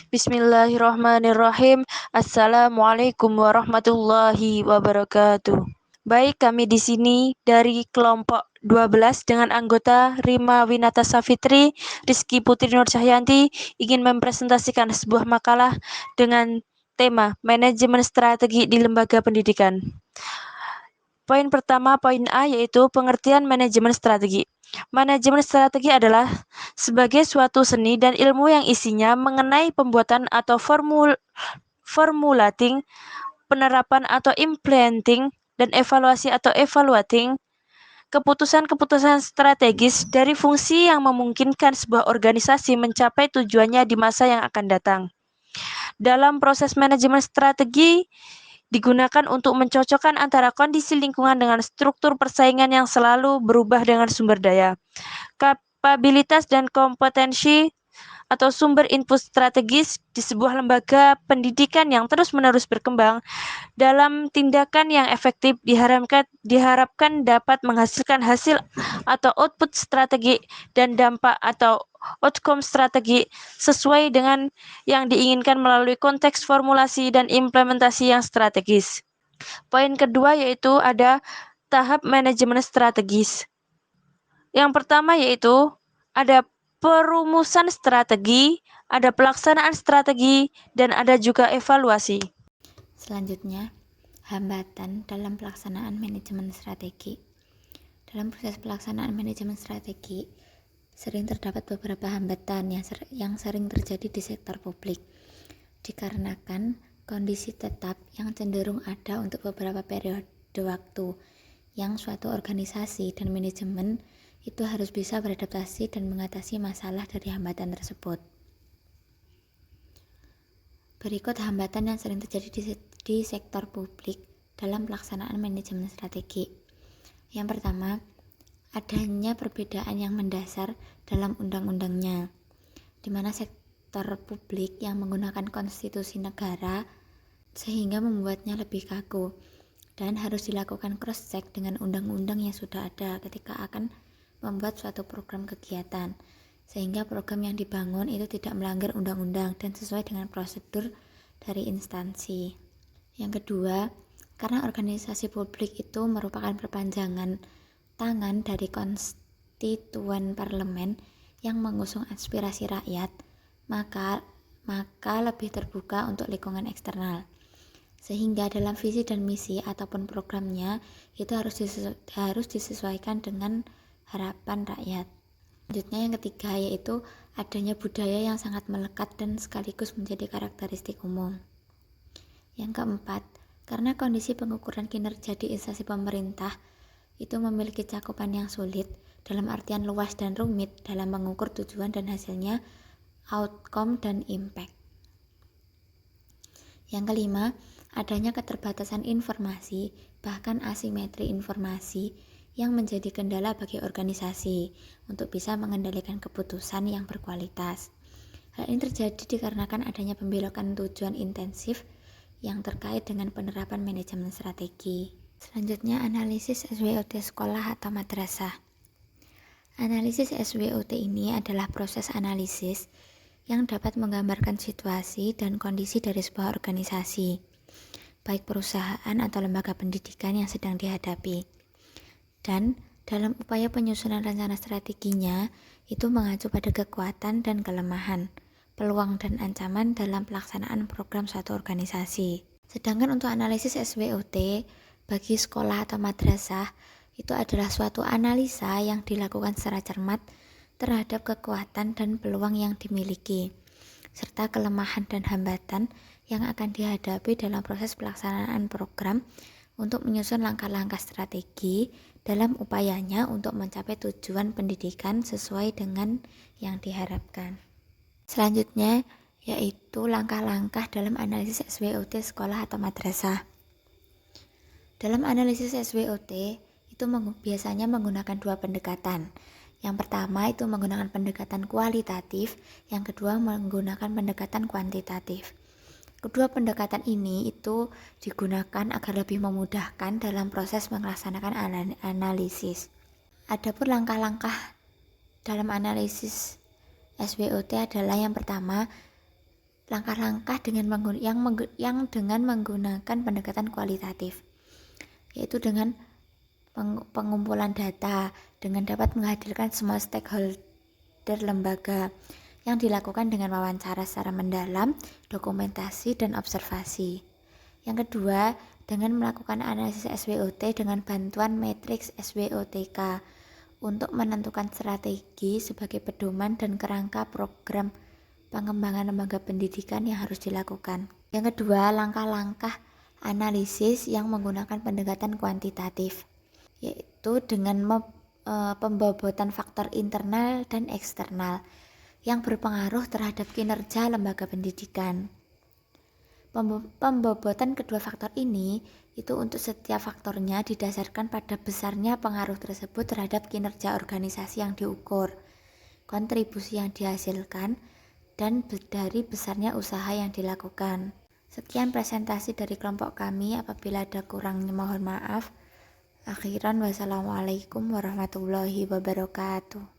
Bismillahirrahmanirrahim. Assalamualaikum warahmatullahi wabarakatuh. Baik, kami di sini dari kelompok 12 dengan anggota Rima Winata Safitri, Rizky Putri Nur Cahyanti ingin mempresentasikan sebuah makalah dengan tema Manajemen Strategi di Lembaga Pendidikan. Poin pertama, poin A, yaitu pengertian manajemen strategi. Manajemen strategi adalah sebagai suatu seni dan ilmu yang isinya mengenai pembuatan atau formulating, penerapan atau implementing, dan evaluasi atau evaluating keputusan-keputusan strategis dari fungsi yang memungkinkan sebuah organisasi mencapai tujuannya di masa yang akan datang. Dalam proses manajemen strategi, digunakan untuk mencocokkan antara kondisi lingkungan dengan struktur persaingan yang selalu berubah dengan sumber daya, kapabilitas dan kompetensi atau sumber input strategis di sebuah lembaga pendidikan yang terus-menerus berkembang dalam tindakan yang efektif diharapkan dapat menghasilkan hasil atau output strategi dan dampak atau outcome strategi sesuai dengan yang diinginkan melalui konteks formulasi dan implementasi yang strategis. Poin kedua yaitu ada tahap manajemen strategis. Yang pertama yaitu ada perumusan strategi, ada pelaksanaan strategi, dan ada juga evaluasi. Selanjutnya, hambatan dalam pelaksanaan manajemen strategi. Dalam proses pelaksanaan manajemen strategi, sering terdapat beberapa hambatan yang sering terjadi di sektor publik, dikarenakan kondisi tetap yang cenderung ada untuk beberapa periode waktu, yang suatu organisasi dan manajemen itu harus bisa beradaptasi dan mengatasi masalah dari hambatan tersebut. Berikut hambatan yang sering terjadi di sektor publik dalam pelaksanaan manajemen strategi. Yang pertama, adanya perbedaan yang mendasar dalam undang-undangnya, di mana sektor publik yang menggunakan konstitusi negara sehingga membuatnya lebih kaku dan harus dilakukan cross-check dengan undang-undang yang sudah ada ketika akan membuat suatu program kegiatan, sehingga program yang dibangun itu tidak melanggar undang-undang dan sesuai dengan prosedur dari instansi. Yang kedua, karena organisasi publik itu merupakan perpanjangan tangan dari konstituen parlemen yang mengusung aspirasi rakyat, maka lebih terbuka untuk lingkungan eksternal. Sehingga dalam visi dan misi ataupun programnya itu harus disesuaikan dengan harapan rakyat. Selanjutnya yang ketiga yaitu adanya budaya yang sangat melekat dan sekaligus menjadi karakteristik umum. Yang keempat, karena kondisi pengukuran kinerja di instansi pemerintah itu memiliki cakupan yang sulit dalam artian luas dan rumit dalam mengukur tujuan dan hasilnya, outcome dan impact. Yang kelima, adanya keterbatasan informasi, bahkan asimetri informasi yang menjadi kendala bagi organisasi untuk bisa mengendalikan keputusan yang berkualitas. Hal ini terjadi dikarenakan adanya pembelokan tujuan intensif yang terkait dengan penerapan manajemen strategi. Selanjutnya, analisis SWOT sekolah atau madrasah. Analisis SWOT ini adalah proses analisis yang dapat menggambarkan situasi dan kondisi dari sebuah organisasi, baik perusahaan atau lembaga pendidikan yang sedang dihadapi. Dan dalam upaya penyusunan rencana strateginya, itu mengacu pada kekuatan dan kelemahan, peluang dan ancaman dalam pelaksanaan program suatu organisasi. Sedangkan untuk analisis SWOT bagi sekolah atau madrasah, itu adalah suatu analisa yang dilakukan secara cermat terhadap kekuatan dan peluang yang dimiliki, serta kelemahan dan hambatan yang akan dihadapi dalam proses pelaksanaan program untuk menyusun langkah-langkah strategi dalam upayanya untuk mencapai tujuan pendidikan sesuai dengan yang diharapkan. Selanjutnya yaitu langkah-langkah dalam analisis SWOT sekolah atau madrasah. Dalam analisis SWOT itu biasanya menggunakan dua pendekatan. Yang pertama itu menggunakan pendekatan kualitatif, yang kedua menggunakan pendekatan kuantitatif. Kedua pendekatan ini itu digunakan agar lebih memudahkan dalam proses melaksanakan analisis. Adapun langkah-langkah dalam analisis SWOT adalah yang pertama, langkah-langkah yang dengan menggunakan pendekatan kualitatif, yaitu dengan pengumpulan data dengan dapat menghadirkan semua stakeholder lembaga yang dilakukan dengan wawancara secara mendalam, dokumentasi, dan observasi. Yang kedua, dengan melakukan analisis SWOT dengan bantuan matriks SWOTK untuk menentukan strategi sebagai pedoman dan kerangka program pengembangan lembaga pendidikan yang harus dilakukan. Yang kedua, langkah-langkah analisis yang menggunakan pendekatan kuantitatif, yaitu dengan pembobotan faktor internal dan eksternal yang berpengaruh terhadap kinerja lembaga pendidikan. Pembobotan kedua faktor ini itu untuk setiap faktornya didasarkan pada besarnya pengaruh tersebut terhadap kinerja organisasi yang diukur, kontribusi yang dihasilkan, dan dari besarnya usaha yang dilakukan. Sekian presentasi dari kelompok kami. Apabila ada kurangnya mohon maaf. Akhiran, wassalamualaikum warahmatullahi wabarakatuh.